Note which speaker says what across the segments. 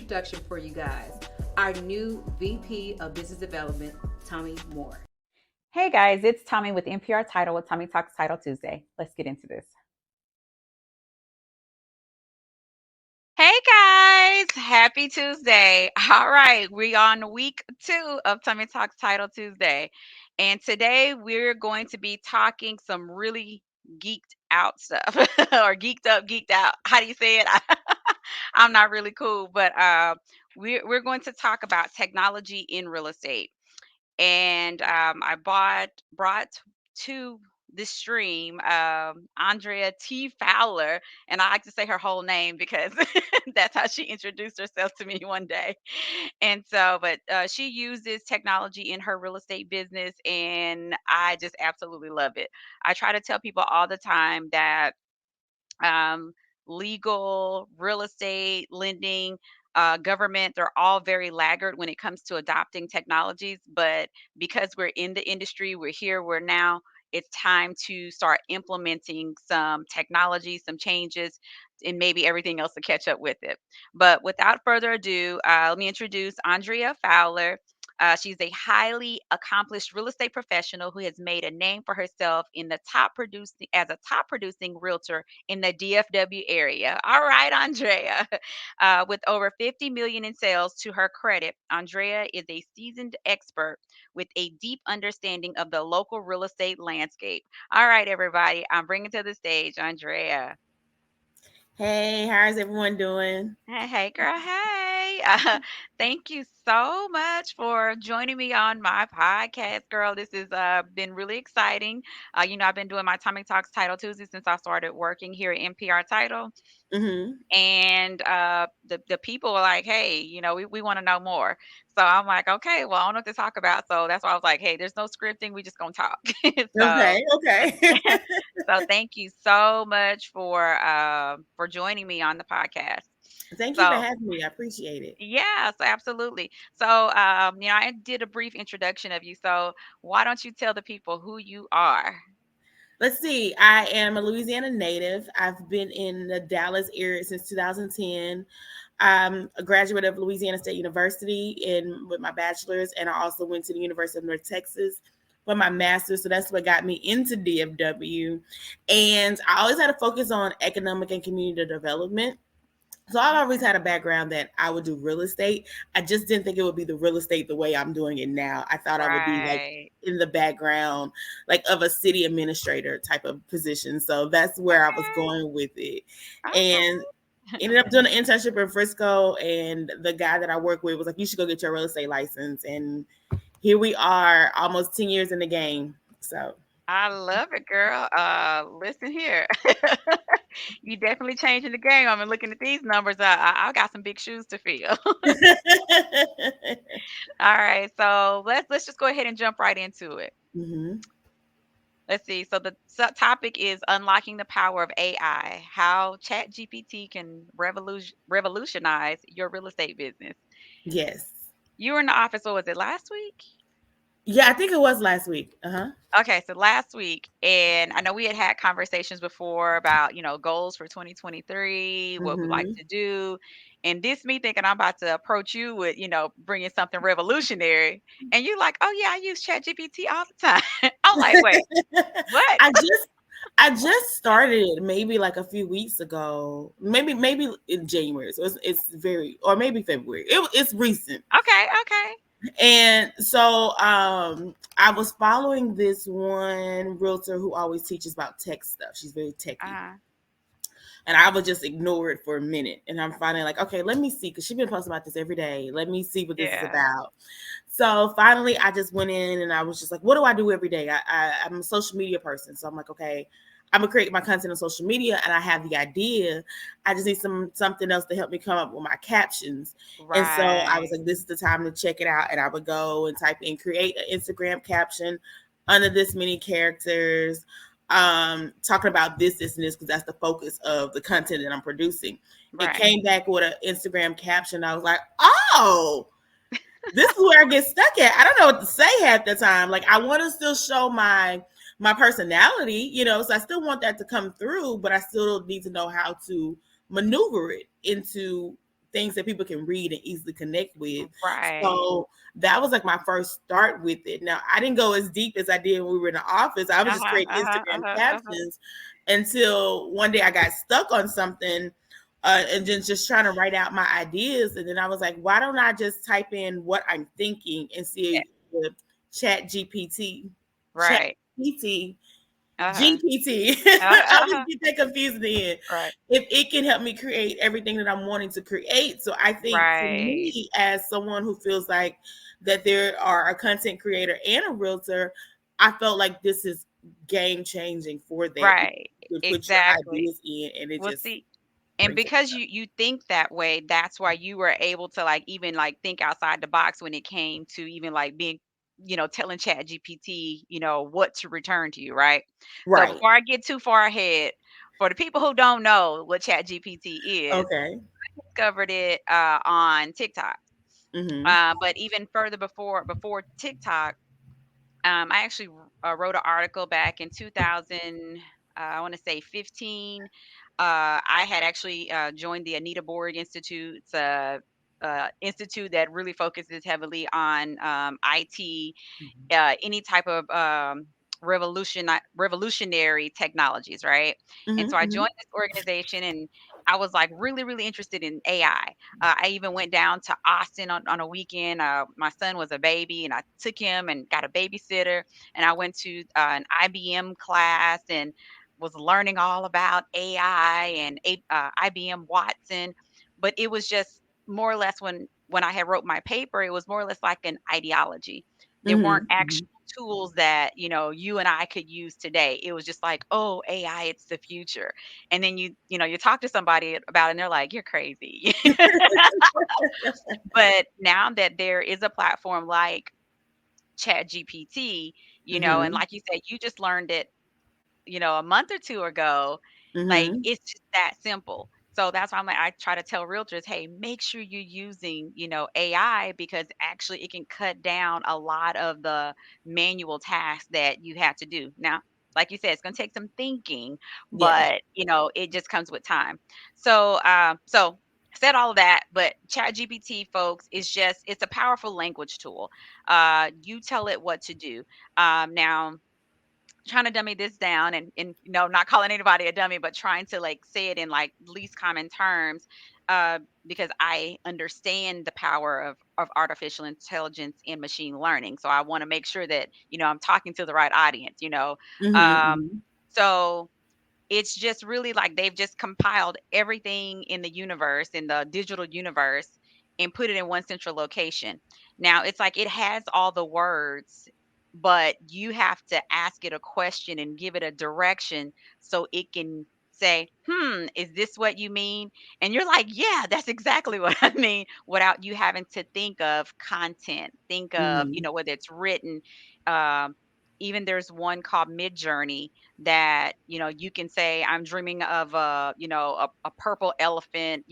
Speaker 1: introduction for you guys, our new VP of Business Development, Tommy Moore.
Speaker 2: Hey guys, it's Tommy with NPR Title with Tommy Talks Title Tuesday. Let's get into this.
Speaker 3: Hey guys, happy Tuesday. All right, we're on week 2 of Tummy Talks Title Tuesday. And today we're going to be talking some really geeked out stuff or geeked out. How do you say it? I'm not really cool, but we're going to talk about technology in real estate. And I brought to this stream Andrea T. Fowler, and I like to say her whole name because that's how she introduced herself to me one day. And so, but she uses technology in her real estate business, and I just absolutely love it. I try to tell people all the time that um, legal, real estate, lending, government, they're all very laggard when it comes to adopting technologies. But because we're in the industry, we're here, we're now, it's time to start implementing some technology, some changes, and maybe everything else to catch up with it. But without further ado, let me introduce Andrea Fowler. She's a highly accomplished real estate professional who has made a name for herself in the top producing as a top producing realtor in the DFW area. All right, Andrea. With over 50 million in sales to her credit, Andrea is a seasoned expert with a deep understanding of the local real estate landscape. All right, everybody, I'm bringing to the stage Andrea.
Speaker 4: Hey, how's everyone doing?
Speaker 3: Hey, girl. Hey. Thank you so much for joining me on my podcast, girl. This has been really exciting. I've been doing my Tommy Talks Title Tuesday since I started working here at NPR Title.
Speaker 4: Mm-hmm.
Speaker 3: And the people were like, hey, we want to know more. So I'm like, okay, well, I don't know what to talk about. So that's why I was like, hey, there's no scripting. We just gonna talk. so
Speaker 4: Okay, okay.
Speaker 3: so thank you so much for joining me on the podcast.
Speaker 4: Thank you for
Speaker 3: So
Speaker 4: having me. I appreciate it.
Speaker 3: yes, absolutely. So I did a brief introduction of you. So why don't you tell the people who you are?
Speaker 4: Let's see. I am a Louisiana native. I've been in the Dallas area since 2010. I'm a graduate of Louisiana State University in with my bachelor's, and I also went to the University of North Texas for my master's. So that's what got me into DFW. And I always had a focus on economic and community development. So I've always had a background that I would do real estate. I just didn't think it would be the real estate the way I'm doing it now. I thought I would be like
Speaker 3: Right.
Speaker 4: in the background, like of a city administrator type of position. So that's where I was
Speaker 3: Okay.
Speaker 4: going with it. And
Speaker 3: Okay.
Speaker 4: ended up doing an internship in Frisco. And the guy that I work with was like, you should go get your real estate license. And here we are, almost 10 years in the game. So
Speaker 3: I love it, girl. Listen here. You definitely changing the game. I'm looking at these numbers. I got some big shoes to fill. All right, so let's just go ahead and jump right into it.
Speaker 4: Mhm.
Speaker 3: Let's see. So the topic is unlocking the power of AI, how ChatGPT can revolutionize your real estate business.
Speaker 4: Yes.
Speaker 3: You were in the office, what was it, last week?
Speaker 4: Yeah, I think it was last week. Uh-huh.
Speaker 3: Okay, so last week, and I know we had had conversations before about, goals for 2023, what we like
Speaker 4: Mhm.
Speaker 3: to do. And this me thinking I'm about to approach you with, bringing something revolutionary. And you're like, oh, yeah, I use ChatGPT all the time. I'm like, wait, what?
Speaker 4: I just I just started it maybe like a few weeks ago, maybe in January. So it's very, or maybe February. It's recent,
Speaker 3: Okay, okay.
Speaker 4: and so I was following this one realtor who always teaches about tech stuff. She's very techy,
Speaker 3: Uh-huh.
Speaker 4: and I would just ignore it for a minute. And I'm finally like, okay, let me see, because she's been posting about this every day. Let me see what this is
Speaker 3: Yeah.
Speaker 4: about. So finally, I just went in and I was just like, what do I do every day? I'm a social media person. So I'm like, okay, I'm gonna create my content on social media, and I have the idea. I just need something else to help me come up with my captions. And so I was
Speaker 3: Right.
Speaker 4: like, this is the time to check it out. And I would go and type in create an Instagram caption under this many characters, talking about this, and this, because that's the focus of the content that I'm producing. It
Speaker 3: Right.
Speaker 4: came back with an Instagram caption. I was like, oh, this is where I get stuck at. I don't know what to say half the time. Like, I want to still show my personality, so I still want that to come through, but I still need to know how to maneuver it into things that people can read and easily connect with.
Speaker 3: Right.
Speaker 4: So that was like my first start with it. Now, I didn't go as deep as I did when we were in the office. I was just
Speaker 3: Uh-huh,
Speaker 4: creating
Speaker 3: uh-huh,
Speaker 4: Instagram
Speaker 3: uh-huh, uh-huh.
Speaker 4: captions until one day I got stuck on something, and then just trying to write out my ideas. And then I was like, why don't I just type in what I'm thinking and
Speaker 3: Yeah,
Speaker 4: see the Chat GPT, Chat
Speaker 3: right.
Speaker 4: GPT,
Speaker 3: Uh-huh.
Speaker 4: GPT.
Speaker 3: Uh-huh,
Speaker 4: I always
Speaker 3: uh-huh.
Speaker 4: get that confused in the end.
Speaker 3: Right.
Speaker 4: If it can help me create everything that I'm wanting to create. So I think for
Speaker 3: Right.
Speaker 4: me, as someone who feels like that there are a content creator and a realtor, I felt like this is game changing for that.
Speaker 3: Right.
Speaker 4: You put your
Speaker 3: Exactly.
Speaker 4: ideas in and it
Speaker 3: Well,
Speaker 4: just
Speaker 3: see, and
Speaker 4: brings it.
Speaker 3: because you think that way, that's why you were able to like even like think outside the box when it came to even like being, telling Chat GPT, what to return to you, right? So
Speaker 4: Right.
Speaker 3: before I get too far ahead, for the people who don't know what Chat GPT is,
Speaker 4: Okay.
Speaker 3: discovered it on TikTok.
Speaker 4: Mm-hmm.
Speaker 3: But even further before TikTok, I actually wrote an article back in 2000. I want to say 15. I had actually joined the Anita Borg Institute's institute that really focuses heavily on IT, any type of revolutionary technologies, right? And so I
Speaker 4: Mm-hmm.
Speaker 3: joined this organization, and I was like really, really interested in AI. I even went down to Austin on a weekend. My son was a baby, and I took him and got a babysitter, and I went to an IBM class and was learning all about AI and IBM Watson. But it was just more or less when I had wrote my paper, it was more or less like an ideology. There weren't
Speaker 4: Mm-hmm.
Speaker 3: actual tools that you and I could use today. It was just like, oh, AI, it's the future. And then you talk to somebody about it and they're like, you're crazy. But now that there is a platform like ChatGPT, and
Speaker 4: Mm-hmm.
Speaker 3: like you said, you just learned it a month or 2 ago, like,
Speaker 4: Mm-hmm.
Speaker 3: it's just that simple. So that's why I try to tell realtors, "Hey, make sure you're using, AI because actually it can cut down a lot of the manual tasks that you have to do." Now, like you said, it's gonna take some thinking,
Speaker 4: Yeah.
Speaker 3: but, it just comes with time. So said all of that, but ChatGPT, folks, is just it's a powerful language tool. You tell it what to do. Now trying to dummy this down and not calling anybody a dummy but trying to like say it in like least common terms, because I understand the power of artificial intelligence and machine learning, so I want to make sure that I'm talking to the right audience. um
Speaker 4: Mm-hmm.
Speaker 3: so it's just really like they've just compiled everything in the universe, in the digital universe, and put it in one central location. Now, it's like it has all the words, but you have to ask it a question and give it a direction so it can say, is this what you mean? And you're like, yeah, that's exactly what I mean, without you having to think of content, think of,
Speaker 4: Mm-hmm.
Speaker 3: whether it's written. Um, Even there's one called Mid Journey that you can say I'm dreaming of a purple elephant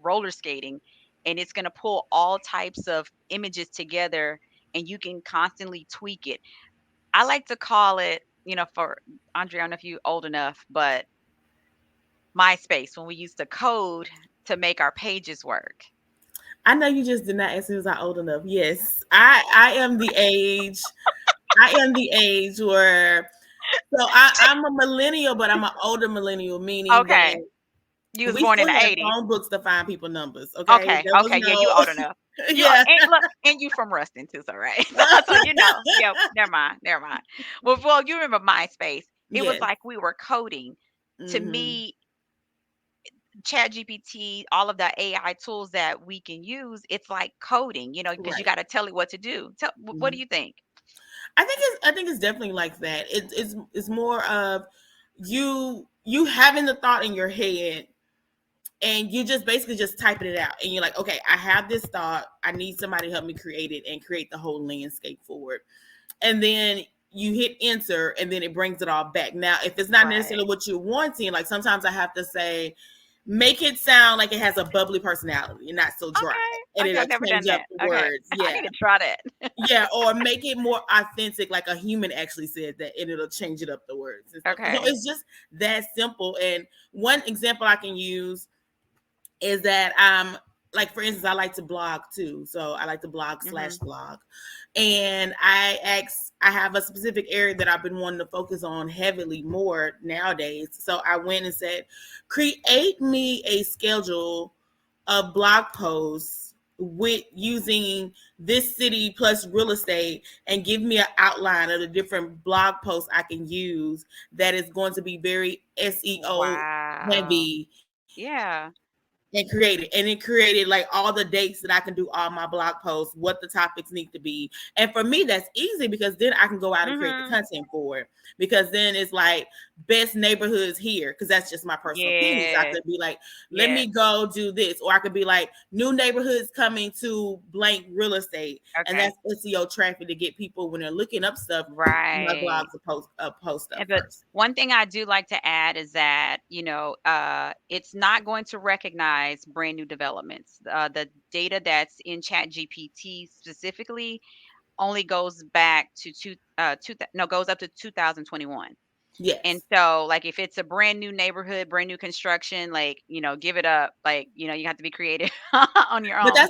Speaker 3: roller skating, and it's going to pull all types of images together, and you can constantly tweak it. I like to call it, for Andre, I don't know if you old enough, but MySpace, when we used to code to make our pages work.
Speaker 4: I know you just did not ask me was I old enough. Yes, I am the age. I am the age where I'm a millennial, but I'm an older millennial, meaning
Speaker 3: Okay,
Speaker 4: that
Speaker 3: you was
Speaker 4: we
Speaker 3: born in
Speaker 4: still
Speaker 3: the
Speaker 4: had
Speaker 3: 80s.
Speaker 4: phone books to find people numbers. Okay,
Speaker 3: Okay,
Speaker 4: there was
Speaker 3: okay, yeah, you old
Speaker 4: no
Speaker 3: enough. You
Speaker 4: yeah.
Speaker 3: and look, and you from Ruston too, so right. So yeah, never mind, never mind. Well, you remember MySpace. It was
Speaker 4: Yes.
Speaker 3: like we were coding. To
Speaker 4: Hmm.
Speaker 3: me, ChatGPT, all of the AI tools that we can use, it's like coding, because you
Speaker 4: Right.
Speaker 3: got to tell it what to do. What do
Speaker 4: Mhm.
Speaker 3: you think?
Speaker 4: I think it's definitely like that. It's more of you having the thought in your head and you just basically just typing it out and you're like, okay, I have this thought. I need somebody to help me create it and create the whole landscape for it. And then you hit enter and then it brings it all back. Now, if it's not necessarily
Speaker 3: Right.
Speaker 4: what you're wanting, like sometimes I have to say, make it sound like it has a bubbly personality and not so dry.
Speaker 3: Okay.
Speaker 4: And
Speaker 3: Okay.
Speaker 4: it'll
Speaker 3: I've never
Speaker 4: change
Speaker 3: done
Speaker 4: up
Speaker 3: that.
Speaker 4: the
Speaker 3: Okay.
Speaker 4: words.
Speaker 3: I
Speaker 4: Yeah.
Speaker 3: need to try that.
Speaker 4: Yeah, or make it more authentic, like a human actually said that, and it'll change it up the words and stuff. So
Speaker 3: Okay.
Speaker 4: it's just that simple. And one example I can use is that like for instance, I like to blog too. So I like to blog
Speaker 3: Mhm.
Speaker 4: / blog. And I have a specific area that I've been wanting to focus on heavily more nowadays. So I went and said, create me a schedule of blog posts with using this city plus real estate, and give me an outline of the different blog posts I can use that is going to be very SEO
Speaker 3: Wow.
Speaker 4: heavy,
Speaker 3: Yeah.
Speaker 4: and it created like all the dates that I can do all my blog posts, what the topics need to be. And for me, that's easy because then I can go out and create the
Speaker 3: Mhm.
Speaker 4: content for it. Because then it's like best neighborhoods here, because that's just my personal opinion. So I
Speaker 3: Yes.
Speaker 4: could be like, let
Speaker 3: Yes.
Speaker 4: me go do this, or I could be like, new neighborhoods coming to blank real estate, and
Speaker 3: Okay.
Speaker 4: that's SEO traffic to get people when they're looking up stuff. My
Speaker 3: Right.
Speaker 4: blogs to post up
Speaker 3: And but
Speaker 4: first.
Speaker 3: one thing I do like to add is that, it's not going to recognize brand new developments. The data that's in ChatGPT specifically only goes back to goes up to 2021. And
Speaker 4: Yes.
Speaker 3: so, like, if it's a brand new neighborhood, brand new construction, like, give it up. Like, you have to be creative on your
Speaker 4: But
Speaker 3: own.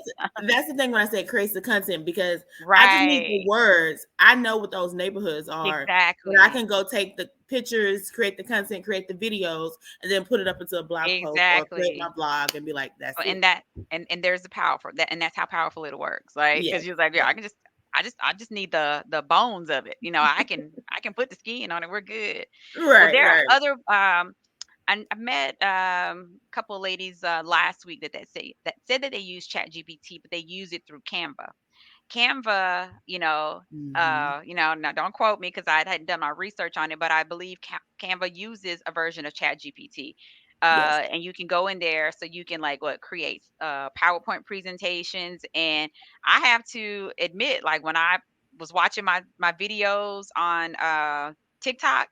Speaker 4: that's the thing when I say creates the content, because I just need the
Speaker 3: Right.
Speaker 4: words. I know what those neighborhoods are, but I
Speaker 3: Exactly.
Speaker 4: can go take the pictures, create the content, create the videos, and then put it up into a blog post or create my
Speaker 3: Exactly.
Speaker 4: blog and be like, that's
Speaker 3: Oh,
Speaker 4: it.
Speaker 3: and there's the power for that, and that's how powerful it works, right?
Speaker 4: Yeah.
Speaker 3: Because you're like, yeah,
Speaker 4: Yeah.
Speaker 3: I just need the bones of it. I can put the skin on it. We're good. Well,
Speaker 4: Right,
Speaker 3: there are
Speaker 4: right.
Speaker 3: other I met a couple of ladies last week that said that they use ChatGPT, but they use it through Canva. Canva,
Speaker 4: Mm-hmm.
Speaker 3: now don't quote me because I hadn't done my research on it, but I believe Canva uses a version of ChatGPT.
Speaker 4: Yes.
Speaker 3: And you can go in there so you can like create PowerPoint presentations. And I have to admit, like when I was watching my videos on TikTok,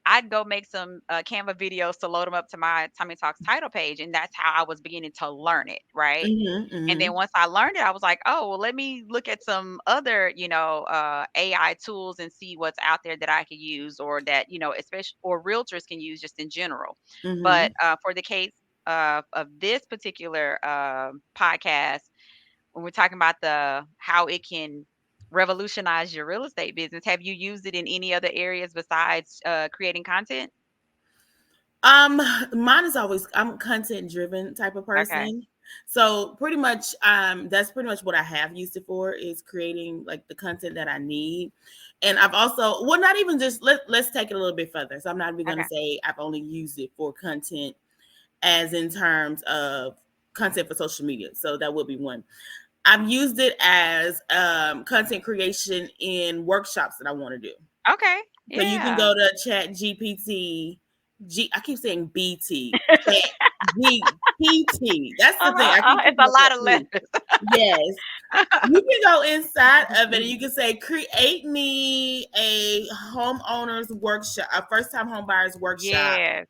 Speaker 3: I'd go make some Canva videos to load them up to my Tommy Talks title page, and that's how I was beginning to learn it, right?
Speaker 4: Mm-hmm,
Speaker 3: And then
Speaker 4: mm-hmm,
Speaker 3: once I learned it, I was like, oh, well, let me look at some other, AI tools and see what's out there that I could use, or that, especially or realtors can use just in general.
Speaker 4: mm-hmm.
Speaker 3: But for the case of this particular podcast, when we're talking about the how it can revolutionize your real estate business, have you used it in any other areas besides creating content?
Speaker 4: Um, Mine is always, I'm a content driven type of
Speaker 3: Okay.
Speaker 4: person. So pretty much that's pretty much what I have used it for, is creating like the content that I need. And I've also, well, not even just, let's take it a little bit further. So I'm not even gonna
Speaker 3: Okay.
Speaker 4: say I've only used it for content as in terms of content for social media. So that would be one. I've used it as content creation in workshops that I want to do.
Speaker 3: Okay.
Speaker 4: So you can
Speaker 3: Yeah.
Speaker 4: go to Chat GPT. I keep saying BT. Chat GPT. That's the thing. I keep
Speaker 3: It's
Speaker 4: thinking
Speaker 3: a
Speaker 4: of
Speaker 3: lot
Speaker 4: that
Speaker 3: of
Speaker 4: E.
Speaker 3: letters.
Speaker 4: Yes. You can go inside of it and you can say, create me a homeowners workshop, a first time home buyers workshop.
Speaker 3: Yes.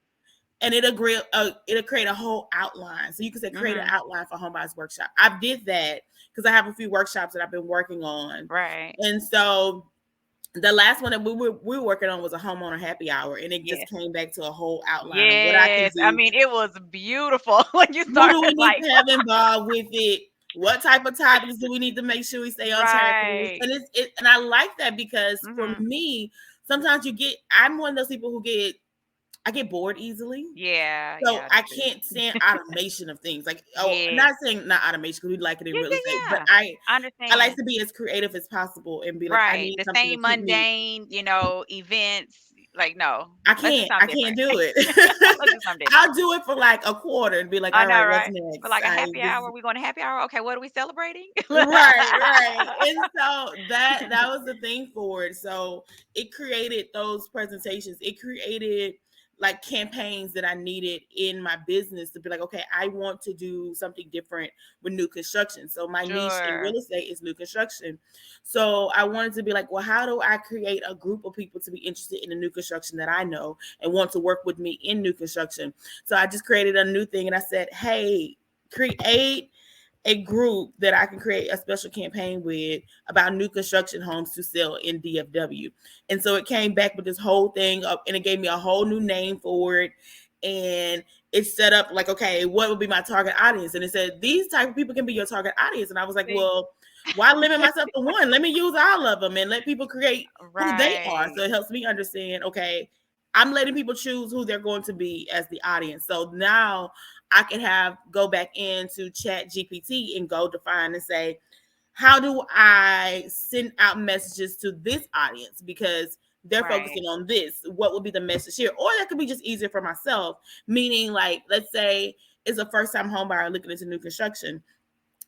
Speaker 4: And it'll create a whole outline. So you can say, create an
Speaker 3: Mhm.
Speaker 4: outline for home buyers workshop. I did that because I have a few workshops that I've been working on.
Speaker 3: Right.
Speaker 4: And so the last one that we were working on was a homeowner happy hour, and it just
Speaker 3: Yes.
Speaker 4: came back to a whole outline of what I can
Speaker 3: Yes. I
Speaker 4: do.
Speaker 3: mean, it was beautiful when you
Speaker 4: Who do we
Speaker 3: started
Speaker 4: need
Speaker 3: like
Speaker 4: to have involved with it? What type of topics do we need to make sure we stay on track with?
Speaker 3: right.
Speaker 4: And and I like that because for
Speaker 3: Mhm.
Speaker 4: me, sometimes I'm one of those people I get bored easily.
Speaker 3: Yeah,
Speaker 4: So
Speaker 3: yeah, I do
Speaker 4: I
Speaker 3: too.
Speaker 4: can't stand automation of things. Like, oh,
Speaker 3: Yes.
Speaker 4: not saying not automation because we like it in
Speaker 3: Yeah,
Speaker 4: real
Speaker 3: yeah,
Speaker 4: estate, but
Speaker 3: yeah. I
Speaker 4: I like
Speaker 3: understand.
Speaker 4: to be as creative as possible and be like, I
Speaker 3: Right.
Speaker 4: need
Speaker 3: The
Speaker 4: something to
Speaker 3: same
Speaker 4: keep me.
Speaker 3: mundane, events. Like, no, let's do
Speaker 4: I
Speaker 3: something
Speaker 4: can't
Speaker 3: different.
Speaker 4: do it.
Speaker 3: Let's do something different.
Speaker 4: I'll do it for like a quarter and be like,
Speaker 3: I
Speaker 4: all
Speaker 3: know,
Speaker 4: right, what's
Speaker 3: right? For
Speaker 4: next?
Speaker 3: like a happy hour, we going to happy hour. Okay, what are we celebrating?
Speaker 4: Right, right. And so that was the thing for it. So it created those presentations. It created like campaigns that I needed in my business to be like, okay, I want to do something different with new construction. So my niche in
Speaker 3: Sure.
Speaker 4: real estate is new construction. So I wanted to be like, well, how do I create a group of people to be interested in the new construction that I know and want to work with me in new construction? So I just created a new thing and I said, hey, create a group that I can create a special campaign with about new construction homes to sell in DFW. And so it came back with this whole thing up and it gave me a whole new name for it. and it's set up like, okay, what would be my target audience? And it said these type of people can be your target audience. And I was like,
Speaker 3: See?
Speaker 4: well, why limit myself to one? Let me use all of them and let people create who they are.
Speaker 3: Right.
Speaker 4: So it helps me understand, okay, I'm letting people choose who they're going to be as the audience. So now I can go back into Chat GPT and go define and say, how do I send out messages to this audience? Because they're
Speaker 3: Right.
Speaker 4: focusing on this. What would be the message here? Or that could be just easier for myself, meaning like, let's say it's a first time home buyer looking into new construction.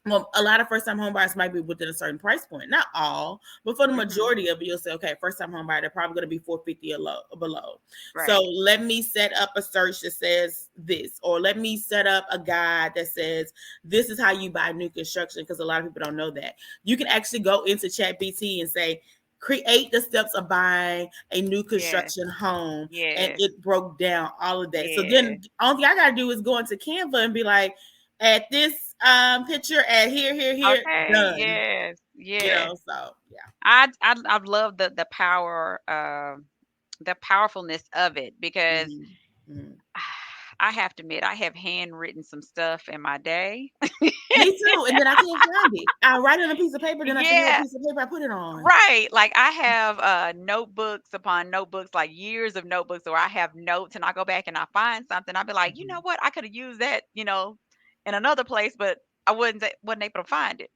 Speaker 4: Well, a lot of first time home buyers might be within a certain price point. Not all, but for the
Speaker 3: Mhm.
Speaker 4: majority of it, you'll say, okay, first time home buyer, they're probably going to be 450 or below. So
Speaker 3: Right.
Speaker 4: let me set up a search that says this, or let me set up a guide that says this is how you buy new construction, because a lot of people don't know that. You can actually go into ChatGPT and say, create the steps of buying a new
Speaker 3: Yes.
Speaker 4: construction home, and
Speaker 3: Yes.
Speaker 4: it broke down all of that. So
Speaker 3: Yes.
Speaker 4: then only thing I gotta do is go into Canva and be like, at this picture, at here,
Speaker 3: Okay.
Speaker 4: done.
Speaker 3: Yes.
Speaker 4: You
Speaker 3: Yes.
Speaker 4: know, so yeah.
Speaker 3: I love the power, the powerfulness of it, because
Speaker 4: Mm-hmm. Mm-hmm.
Speaker 3: I have to admit I have handwritten some stuff in my day.
Speaker 4: Me too. And then I can't find it. I write it on a piece of paper, then I forget what
Speaker 3: Yeah.
Speaker 4: piece of paper I put it on.
Speaker 3: Right. Like I have notebooks upon notebooks, like years of notebooks, or I have notes and I go back and I find something. I'll be like, you know
Speaker 4: Mm-hmm.
Speaker 3: what? I could have used that, in another place, but I wasn't able to find it.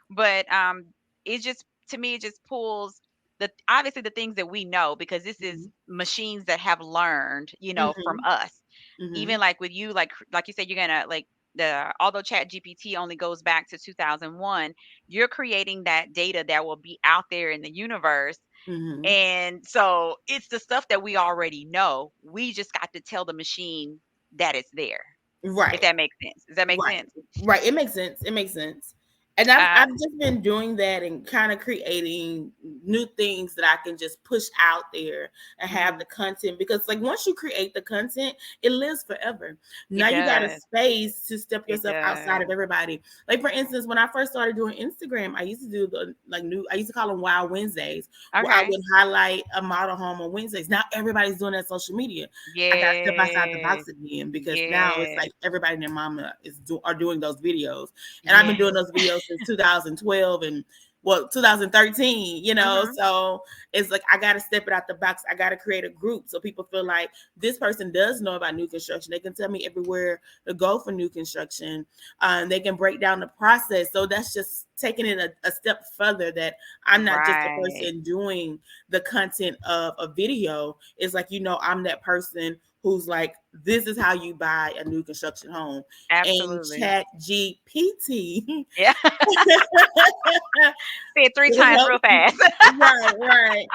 Speaker 3: But it just, to me, it just pulls the obviously the things that we know, because this is machines that have learned, from
Speaker 4: Mm-hmm.
Speaker 3: us.
Speaker 4: Mm-hmm.
Speaker 3: Even like with you, like you said, you're gonna like the although Chat GPT only goes back to 2001, you're creating that data that will be out there in the universe.
Speaker 4: Mm-hmm.
Speaker 3: And so it's the stuff that we already know. We just got to tell the machine that it's there. If
Speaker 4: Right.
Speaker 3: that makes sense. Does that make
Speaker 4: Right.
Speaker 3: sense?
Speaker 4: Right. It makes sense. It makes sense. And I've
Speaker 3: Uh,
Speaker 4: I've just been doing that and kind of creating new things that I can just push out there and have
Speaker 3: mhm.
Speaker 4: the content, because like once you create the content, it lives forever. Now
Speaker 3: It
Speaker 4: you got a
Speaker 3: does.
Speaker 4: space to step
Speaker 3: It
Speaker 4: yourself outside of
Speaker 3: does.
Speaker 4: everybody. Like for instance, when I first started doing Instagram, I used to do I used to call them Wild Wednesdays, where I
Speaker 3: Okay.
Speaker 4: would highlight a model home on Wednesdays. Now everybody's doing that social media. I got to step outside the
Speaker 3: Yes.
Speaker 4: box again, because now it's
Speaker 3: Yes.
Speaker 4: like everybody and their mama are doing those videos, and I've been doing
Speaker 3: Yes.
Speaker 4: those videos since 2012 and 2013.
Speaker 3: Mhm.
Speaker 4: So it's like I got to step it out the box. I got to create a group so people feel like this person does know about new construction. They can tell me everywhere to go for new construction. They can break down the process. So that's just taking it a step further, that I'm not just a
Speaker 3: Right.
Speaker 4: person doing the content of a video. It's like, I'm that person who's like, this is how you buy a new construction home. And
Speaker 3: Absolutely.
Speaker 4: Chat GPT,
Speaker 3: Yeah. Say it three
Speaker 4: it
Speaker 3: times real
Speaker 4: helps me,
Speaker 3: fast.
Speaker 4: right.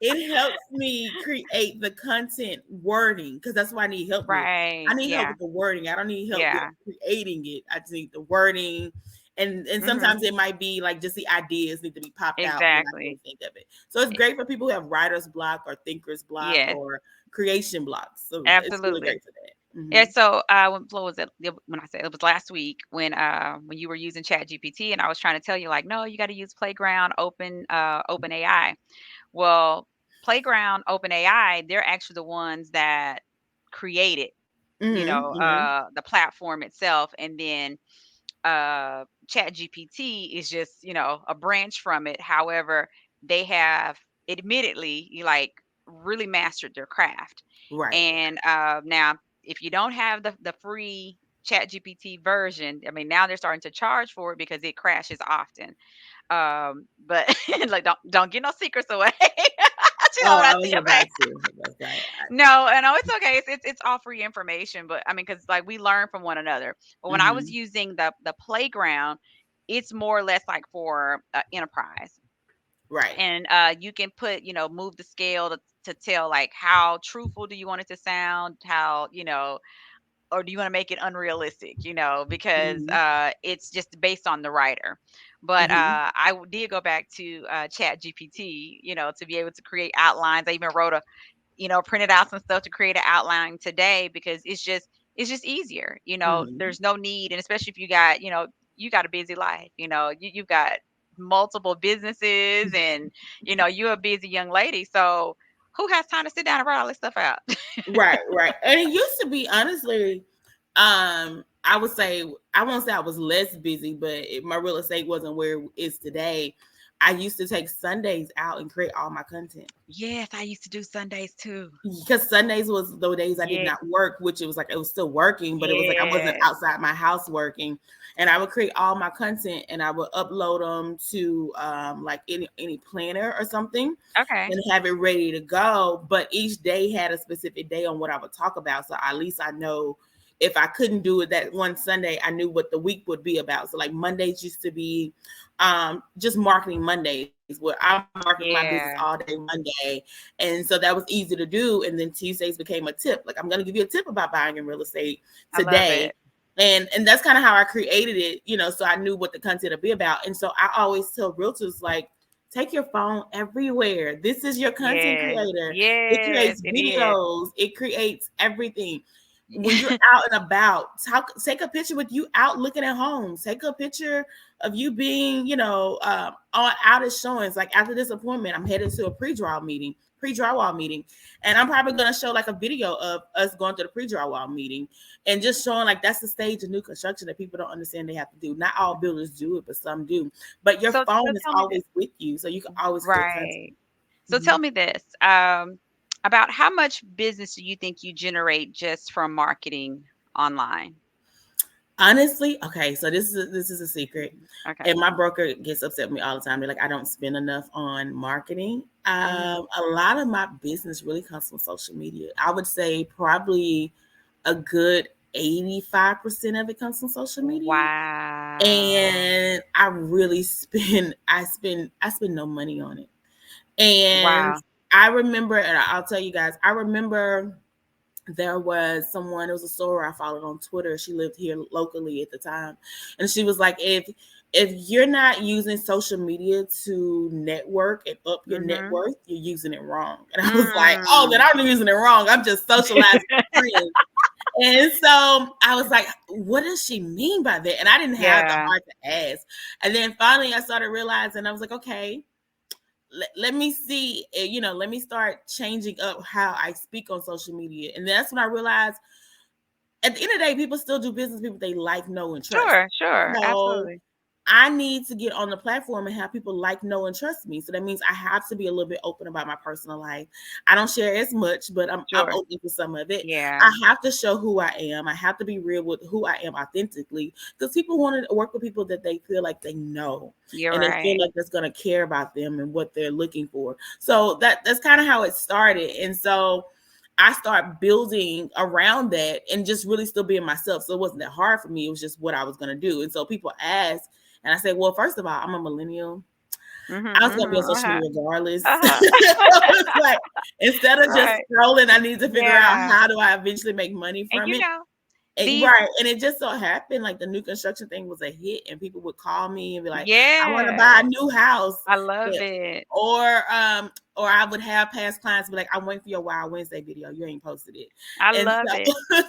Speaker 4: It helps me create the content wording, because that's what I need help with. I
Speaker 3: Right.
Speaker 4: need help
Speaker 3: Yeah.
Speaker 4: with the wording. I don't need help with
Speaker 3: Yeah.
Speaker 4: creating it. I just need the wording. And
Speaker 3: Mhm.
Speaker 4: sometimes it might be like just the ideas need to be popped out, and then I
Speaker 3: Exactly.
Speaker 4: can't think of it. So it's great for people who have writer's block or thinker's block
Speaker 3: Yes.
Speaker 4: or creation blocks. So it's really
Speaker 3: Absolutely.
Speaker 4: great for that.
Speaker 3: Yeah, so what was it? When I said it was last week, when you were using Chat GPT, and I was trying to tell you like, no, you got to use Playground, Open AI. Well, Playground, Open AI, they're actually the ones that created,
Speaker 4: Mm-hmm. Mm-hmm.
Speaker 3: the platform itself, and then Chat GPT is just, a branch from it. However, they have admittedly like really mastered their craft.
Speaker 4: Right.
Speaker 3: And now, if you don't have the free Chat GPT version, I mean, now they're starting to charge for it because it crashes often. But like, don't get no secrets away. You know
Speaker 4: Oh,
Speaker 3: what I
Speaker 4: I was
Speaker 3: see your face.
Speaker 4: about to. I was like,
Speaker 3: No, I know it's okay. It's all free information, but I mean, because like we learn from one another. But when I was
Speaker 4: mm-hmm.
Speaker 3: using the playground, it's more or less like for enterprise,
Speaker 4: Right.
Speaker 3: and you can put, move the scale to tell like how truthful do you want it to sound, how or do you want to make it unrealistic, because
Speaker 4: Mm-hmm.
Speaker 3: it's just based on the writer. But
Speaker 4: Mm-hmm.
Speaker 3: did go back to Chat GPT, to be able to create outlines. I even wrote printed out some stuff to create an outline today, because it's just easier.
Speaker 4: Mm-hmm.
Speaker 3: There's no need, and especially if you got a busy life. You've got multiple businesses, and you're a busy young lady. So who has time to sit down and write all this stuff out?
Speaker 4: Right, right. And it used to be honestly, I would say I won't say I was less busy, but my real estate wasn't where it is today. I used to take Sundays out and create all my content
Speaker 3: Yes, I used to do Sundays too.
Speaker 4: because Sundays was the days I did
Speaker 3: Yeah,
Speaker 4: not work, which it was like it was still working, but it was like I wasn't
Speaker 3: yes.
Speaker 4: outside my house working. And I would create all my content and I would upload them to like any planner or something
Speaker 3: Okay.
Speaker 4: and have it ready to go. But each day had a specific day on what I would talk about. So at least I know if I couldn't do it that one Sunday, I knew what the week would be about. So like Mondays used to be just marketing Mondays where I'm marketing my business all
Speaker 3: Yeah,
Speaker 4: day Monday. And so that was easy to do. And then Tuesdays became a tip. Like I'm gonna give you a tip about buying in real estate
Speaker 3: I love
Speaker 4: today.
Speaker 3: it.
Speaker 4: And that's kind of how I created it, so I knew what the content would be about. And so I always tell realtors like take your phone everywhere. This is your content
Speaker 3: Yes,
Speaker 4: creator. It
Speaker 3: yes,
Speaker 4: creates
Speaker 3: it is.
Speaker 4: videos, it creates everything. When you're out and about, take a picture with you out looking at homes. Take a picture of you being, on out at showings. Like after this appointment, I'm headed to a pre-drywall meeting, and I'm probably gonna show like a video of us going to the pre-drywall meeting and just showing like that's the stage of new construction that people don't understand they have to do. Not all builders do it, but some do. But your
Speaker 3: So
Speaker 4: phone is
Speaker 3: tell me this.
Speaker 4: always with you, so you can always create content.
Speaker 3: Right. So tell
Speaker 4: Mhm.
Speaker 3: me this. About how much business do you think you generate just from marketing online?
Speaker 4: Honestly, okay, so this is a secret,
Speaker 3: Mhm. Okay.
Speaker 4: and my broker gets upset with me all the time. They're like, I don't spend enough on marketing.
Speaker 3: Mhm.
Speaker 4: A lot of my business really comes from social media. I would say probably a good 85% of it comes from social media.
Speaker 3: Wow.
Speaker 4: And I really I spend no money on it. And
Speaker 3: Wow.
Speaker 4: I remember, and I'll tell you guys, I remember there was someone, it was a sewer I followed on Twitter. She lived here locally at the time. And she was like, if you're not using social media to network and up your net
Speaker 3: Mhm.
Speaker 4: worth, you're using it wrong. And I was like, oh, then
Speaker 3: Mm.
Speaker 4: I'm using it wrong. I'm just socializing with friends. And so I was like, what does she mean by that? And I didn't have the
Speaker 3: Yeah.
Speaker 4: heart to ask. And then finally I started realizing, I was like, okay, let me see, let me start changing up how I speak on social media. And that's when I realized at the end of the day, people still do business with people they like, know, and trust.
Speaker 3: Sure, sure.
Speaker 4: So
Speaker 3: Absolutely.
Speaker 4: I need to get on the platform and have people like, know, and trust me. So that means I have to be a little bit open about my personal life. I don't share as much, but I'm
Speaker 3: Sure.
Speaker 4: open to some of it.
Speaker 3: Yeah.
Speaker 4: I have to show who I am. I have to be real with who I am authentically because people want to work with people that they feel like they know
Speaker 3: You're
Speaker 4: and they feel
Speaker 3: right.
Speaker 4: like that's going to care about them and what they're looking for. So that's kind of how it started. And so I start building around that and just really still being myself. So it wasn't that hard for me. It was just what I was going to do. And so people ask, and I said, well, first of all, I'm a millennial.
Speaker 3: Mhm,
Speaker 4: I was gonna be on
Speaker 3: mhm.
Speaker 4: social
Speaker 3: Uh-huh.
Speaker 4: media regardless. So
Speaker 3: Uh-huh.
Speaker 4: it's like instead of just
Speaker 3: Right.
Speaker 4: scrolling, I need to figure out
Speaker 3: Yeah.
Speaker 4: how do I eventually make money
Speaker 3: And
Speaker 4: from it.
Speaker 3: these
Speaker 4: Right. And it just so happened like the new construction thing was a hit and people would call me and be like, I want to buy
Speaker 3: yes.
Speaker 4: a new house.
Speaker 3: I love
Speaker 4: Yeah.
Speaker 3: it.
Speaker 4: Or or I would have past clients be like, I'm waiting for your Wild Wednesday video. You ain't posted it.
Speaker 3: I
Speaker 4: And
Speaker 3: love it.
Speaker 4: so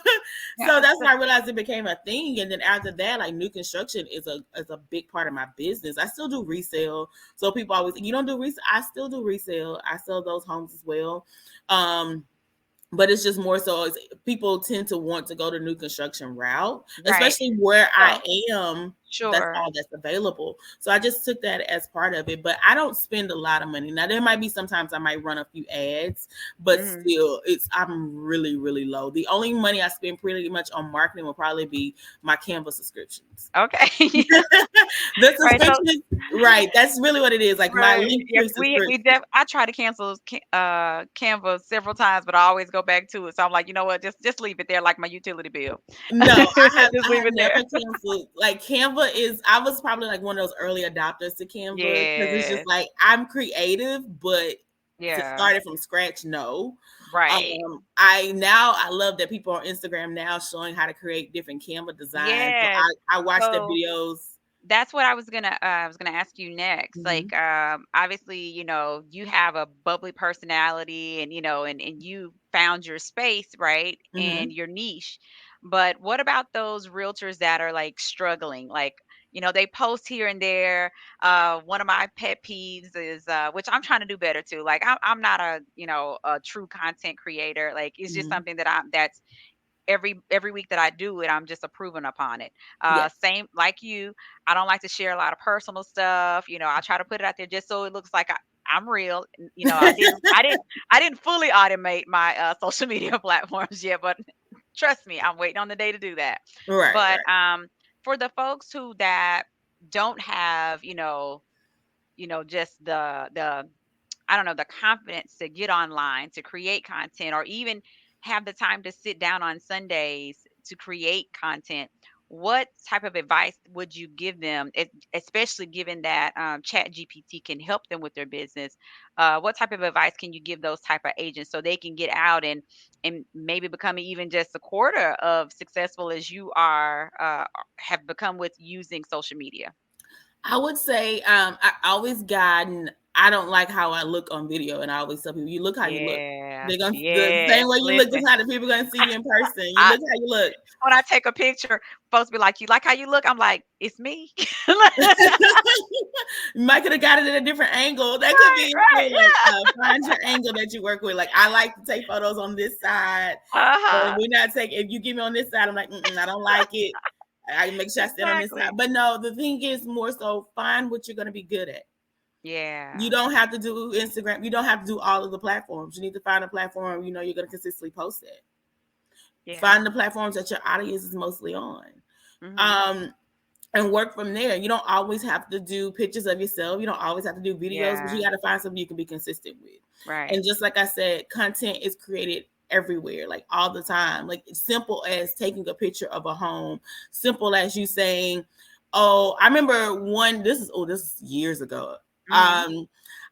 Speaker 3: Yeah.
Speaker 4: so that's when I realized it became a thing. And then after that, like new construction is a big part of my business. I still do resale. So people always, you don't do resale. I still do resale. I sell those homes as well. Um, but it's just more so people tend to want to go the new construction route,
Speaker 3: Right.
Speaker 4: especially where I
Speaker 3: So
Speaker 4: am. That's
Speaker 3: sure.
Speaker 4: all that's available. So I just took that as part of it, but I don't spend a lot of money. Now there might be sometimes I might run a few ads, but
Speaker 3: Mhm.
Speaker 4: still I'm really, really low. The only money I spend pretty much on marketing will probably be my Canva subscriptions.
Speaker 3: Okay.
Speaker 4: The
Speaker 3: Right. So
Speaker 4: subscriptions, right. That's really what it is. Like my
Speaker 3: right.
Speaker 4: link
Speaker 3: Yeah,
Speaker 4: tree
Speaker 3: we
Speaker 4: subscription.
Speaker 3: I try to cancel Canva several times, but I always go back to it. So I'm like, you know what? Just leave it there like my utility bill.
Speaker 4: No,
Speaker 3: Just
Speaker 4: I
Speaker 3: leave
Speaker 4: have
Speaker 3: it there.
Speaker 4: never canceled. Like Canva is, I was probably like one of those early adopters to Canva because it's just
Speaker 3: Yes.
Speaker 4: like I'm creative, but to
Speaker 3: Yeah.
Speaker 4: start it from scratch, no.
Speaker 3: Right.
Speaker 4: I love that people on Instagram now showing how to create different Canva designs. So
Speaker 3: Yes.
Speaker 4: I watch their
Speaker 3: So
Speaker 4: videos.
Speaker 3: that's what I was gonna ask you next.
Speaker 4: Mhm.
Speaker 3: Like, obviously, you have a bubbly personality, and and you found your space, right, and
Speaker 4: Mhm.
Speaker 3: your niche. But what about those realtors that are like struggling? Like, they post here and there. One of my pet peeves is, which I'm trying to do better too. Like I'm not a true content creator. Like it's just
Speaker 4: Mhm.
Speaker 3: something that's every week that I do it, I'm just approving upon it.
Speaker 4: Yes.
Speaker 3: Same like you, I don't like to share a lot of personal stuff. I try to put it out there just so it looks like I'm real. I didn't fully automate my social media platforms yet, but trust me, I'm waiting on the day to do that.
Speaker 4: Right,
Speaker 3: But
Speaker 4: right.
Speaker 3: for the folks who that don't have, just the I don't know, the confidence to get online, to create content, or even have the time to sit down on Sundays to create content. What type of advice would you give them, especially given that ChatGPT can help them with their business? What type of advice can you give those type of agents so they can get out and maybe become even just a quarter of successful as you are have become with using social media?
Speaker 4: I would say I always guide, and I don't like how I look on video. And I always tell people, you look how you look.
Speaker 3: Yeah,
Speaker 4: They're gonna the
Speaker 3: yes.
Speaker 4: same way you look. That's
Speaker 3: Listen,
Speaker 4: how the people gonna see you in person. You
Speaker 3: I
Speaker 4: look how you look.
Speaker 3: when I take a picture, folks be like, "You like how you look?" I'm like, "It's me."
Speaker 4: You might could have got it at a different angle. That could
Speaker 3: Right,
Speaker 4: be it
Speaker 3: right,
Speaker 4: too. Like
Speaker 3: yeah.
Speaker 4: find your angle that you work with. Like I like to take photos on this side. And
Speaker 3: Uh-huh.
Speaker 4: we're not taking. If you give me on this side, I'm like, I don't like it. I make sure I stand on this side.
Speaker 3: Exactly.
Speaker 4: But no, the thing is more so find what you're gonna be good at. You
Speaker 3: Yeah.
Speaker 4: don't have to do Instagram. You don't have to do all of the platforms. You need to find a platform you're going to consistently post it.
Speaker 3: Yeah.
Speaker 4: Find the platforms that your audience is mostly on.
Speaker 3: Mhm.
Speaker 4: Um, and work from there. You don't always have to do pictures of yourself. You don't always have to do videos, but you
Speaker 3: Yeah.
Speaker 4: got to find something you can be consistent with.
Speaker 3: Right.
Speaker 4: And just like I said, content is created everywhere, like all the time. Like simple as taking a picture of a home, simple as you saying, "Oh, I remember one. This is years ago.
Speaker 3: Mhm.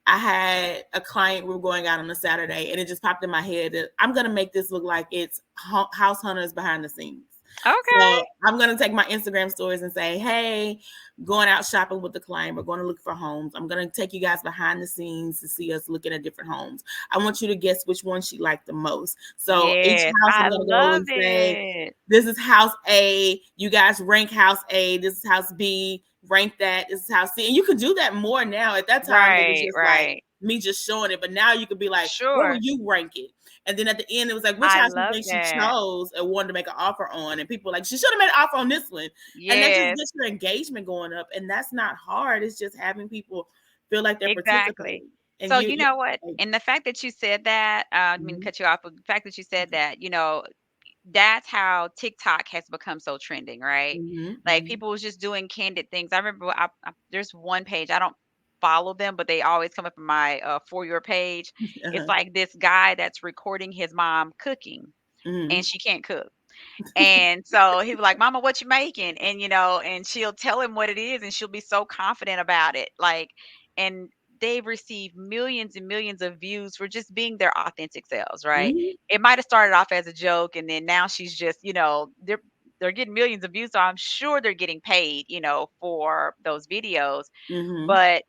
Speaker 4: I had a client. We were going out on a Saturday, and it just popped in my head that I'm gonna make this look like it's house hunters behind the scenes.
Speaker 3: Okay.
Speaker 4: So I'm gonna take my Instagram stories and say, "Hey, going out shopping with the client. We're going to look for homes. I'm gonna take you guys behind the scenes to see us looking at different homes. I want you to guess which one she liked the most. So each
Speaker 3: Yes,
Speaker 4: house, I'm
Speaker 3: I
Speaker 4: gonna go
Speaker 3: love
Speaker 4: and say,
Speaker 3: it.
Speaker 4: this is house A. You guys rank house A. This is house B. Rank that. This is house C. And you can do that more now. At that time, it was
Speaker 3: Right,
Speaker 4: just like
Speaker 3: right.
Speaker 4: me just showing it. But now you could be like, where would
Speaker 3: Sure.
Speaker 4: you rank it? And then at the end, it was like, which
Speaker 3: I
Speaker 4: house you
Speaker 3: love
Speaker 4: think she
Speaker 3: that.
Speaker 4: chose and wanted to make an offer on? And people were like, she should have made an offer on this one. And that just
Speaker 3: Yes,
Speaker 4: gets your engagement going up. And that's not hard. It's just having people feel like they're
Speaker 3: exactly.
Speaker 4: participating. And
Speaker 3: So
Speaker 4: you,
Speaker 3: you
Speaker 4: you
Speaker 3: know what?
Speaker 4: like,
Speaker 3: And the fact that you said that, I mean,
Speaker 4: mhm,
Speaker 3: cut you off, but the fact that you said that, that's how TikTok has become so trending, right?
Speaker 4: mhm,
Speaker 3: Like
Speaker 4: mhm.
Speaker 3: people was just doing candid things. I remember there's one page, I don't follow them, but they always come up in my for your page. It's
Speaker 4: Uh-huh.
Speaker 3: like this guy that's recording his mom cooking and
Speaker 4: Mhm.
Speaker 3: she can't cook. And so he was like, "Mama, what you making?" And and she'll tell him what it is, and she'll be so confident about it. Like, and they've received millions and millions of views for just being their authentic selves, right?
Speaker 4: Mhm.
Speaker 3: It might have started off as a joke, and then now she's just, they're getting millions of views, so I'm sure they're getting paid, for those videos.
Speaker 4: Mhm.
Speaker 3: But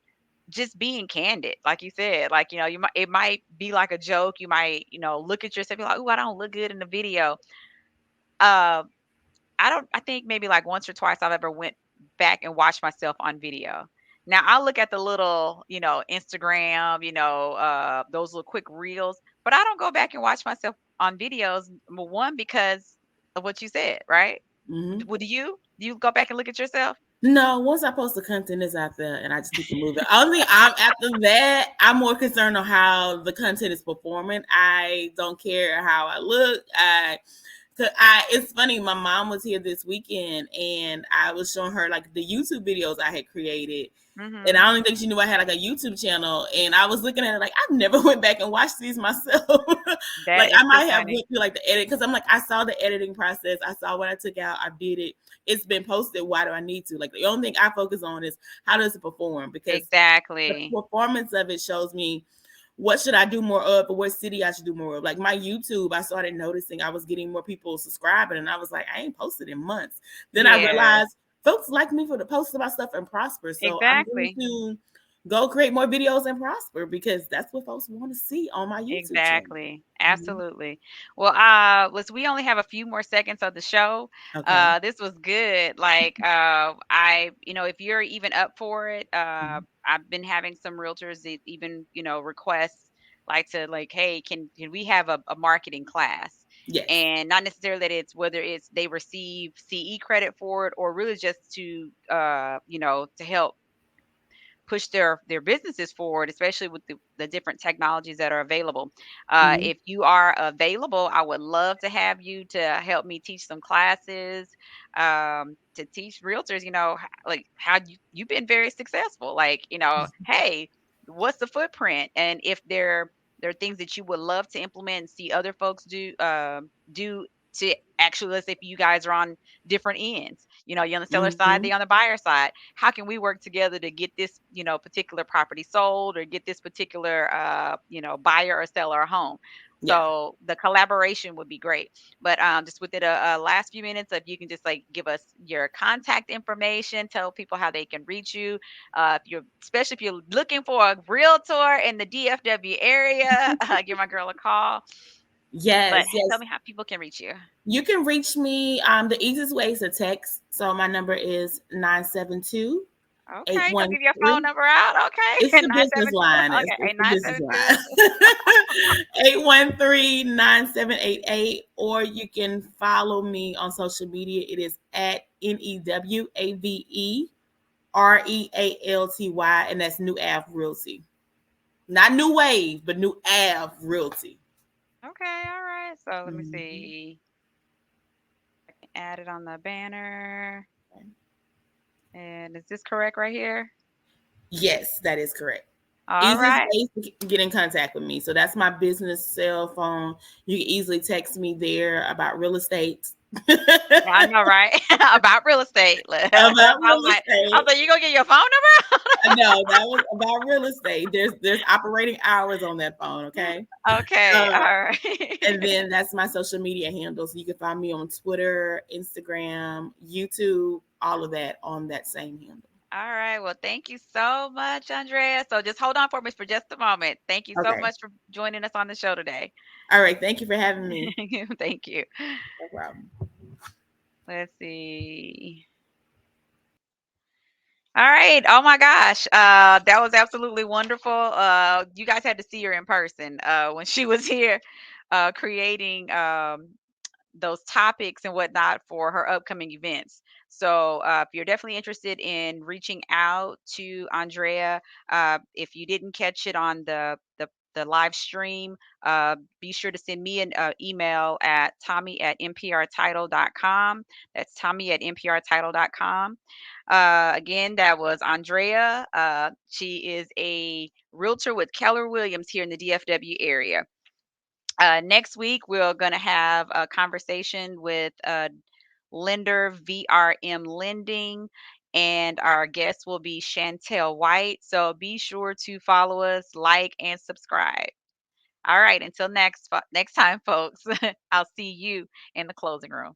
Speaker 3: just being candid, like you said, like it might be like a joke. You might, look at yourself, be like, "Oh, I don't look good in the video." Uh, I think maybe like once or twice I've ever went back and watched myself on video. Now I look at the little, Instagram, those little quick reels, but I don't go back and watch myself on videos. Number one, because of what you said, right?
Speaker 4: Mhm.
Speaker 3: Would you? Do you go back and look at yourself?
Speaker 4: No, once I post the content is out there and I just keep it moving. Only I'm after that, I'm more concerned on how the content is performing. I don't care how I look. It's funny, my mom was here this weekend and I was showing her like the YouTube videos I had created. And I
Speaker 3: Mhm.
Speaker 4: don't even think she knew I had like a YouTube channel. And I was looking at it like I've never went back and watched these myself.
Speaker 3: That
Speaker 4: Like
Speaker 3: is
Speaker 4: I
Speaker 3: too
Speaker 4: might have
Speaker 3: funny.
Speaker 4: went through like the edit because I'm like, I saw the editing process. I saw what I took out. I did it. It's been posted. Why do I need to? Like the only thing I focus on is how does it perform? Because the
Speaker 3: Exactly.
Speaker 4: performance of it shows me what should I do more of or what city I should do more of. Like my YouTube, I started noticing I was getting more people subscribing and I was like, I ain't posted in months. Then I
Speaker 3: Yeah,
Speaker 4: realized folks like me for the post about stuff and prosper. So I'm going
Speaker 3: exactly.
Speaker 4: to go create more videos and prosper, because that's what folks want to see on my YouTube channel.
Speaker 3: Exactly.
Speaker 4: Mhm.
Speaker 3: Absolutely. Well, we only have a few more seconds of the show.
Speaker 4: Okay.
Speaker 3: This was good. Like, if you're even up for it,
Speaker 4: Mhm.
Speaker 3: I've been having some realtors that even, requests like to like, hey, can we have a marketing class?
Speaker 4: Yes.
Speaker 3: And not necessarily that it's whether it's they receive CE credit for it or really just to to help push their businesses forward, especially with the different technologies that are available.
Speaker 4: Mhm.
Speaker 3: If you are available, I would love to have you to help me teach some classes, to teach realtors, like how you've been very successful. Like, hey, what's the footprint? And if there are things that you would love to implement and see other folks do to actually, let's say if you guys are on different ends, you're on the seller side,
Speaker 4: Mhm.
Speaker 3: they on the buyer side, how can we work together to get this, particular property sold or get this particular, buyer or seller a home?
Speaker 4: Yeah.
Speaker 3: So the collaboration would be great. But just within a last few minutes, if you can just like give us your contact information, tell people how they can reach you. Especially if you're looking for a realtor in the DFW area, give my girl a call. But
Speaker 4: Yes.
Speaker 3: tell
Speaker 4: Yes.
Speaker 3: me how people can reach you.
Speaker 4: You can reach me. The easiest way is a text. So my number is 972 eight
Speaker 3: Okay, you gonna
Speaker 4: one
Speaker 3: give your phone
Speaker 4: three.
Speaker 3: number out?
Speaker 4: It's
Speaker 3: Okay,
Speaker 4: the
Speaker 3: nine
Speaker 4: business
Speaker 3: seven two.
Speaker 4: line. It's,
Speaker 3: Okay,
Speaker 4: it's
Speaker 3: eight
Speaker 4: the
Speaker 3: nine
Speaker 4: business
Speaker 3: seven
Speaker 4: line.
Speaker 3: two.
Speaker 4: 813-9788. Or you can follow me on social media. It is at NEWAVEREALTY. And that's New Ave Realty. Not New Wave, but New Ave Realty.
Speaker 3: Okay, all right. So let me
Speaker 4: Mhm.
Speaker 3: see. I can add it on the banner. And is this correct right here?
Speaker 4: Yes, that is correct.
Speaker 3: All
Speaker 4: Easiest
Speaker 3: right.
Speaker 4: way to get in contact with me. So that's my business cell phone. You can easily text me there about real estate.
Speaker 3: Yeah, I know, right? About real estate. I
Speaker 4: About
Speaker 3: was
Speaker 4: real
Speaker 3: like,
Speaker 4: estate.
Speaker 3: you gonna get your phone number?
Speaker 4: No, that was about real estate. There's operating hours on that phone, okay?
Speaker 3: Okay,
Speaker 4: Uh,
Speaker 3: all right.
Speaker 4: and then that's my social media handles. You can find me on Twitter, Instagram, YouTube, all of that on that same handle.
Speaker 3: All right. Well, thank you so much, Andrea. So just hold on for me for just a moment. Thank you so
Speaker 4: Okay.
Speaker 3: much for joining us on the show today.
Speaker 4: All right. Thank you for having me.
Speaker 3: Thank you.
Speaker 4: No problem.
Speaker 3: Let's see. All right. Oh my gosh. That was absolutely wonderful. You guys had to see her in person when she was here creating those topics and whatnot for her upcoming events. So if you're definitely interested in reaching out to Andrea, if you didn't catch it on the live stream, be sure to send me an email at tommy@nprtitle.com. That's tommy@nprtitle.com. Again, that was Andrea. She is a realtor with Keller Williams here in the DFW area. Next week, we're going to have a conversation with lender VRM Lending, and our guest will be Chantel White. So be sure to follow us, like, and subscribe. All right, until next time, folks. I'll see you in the closing room.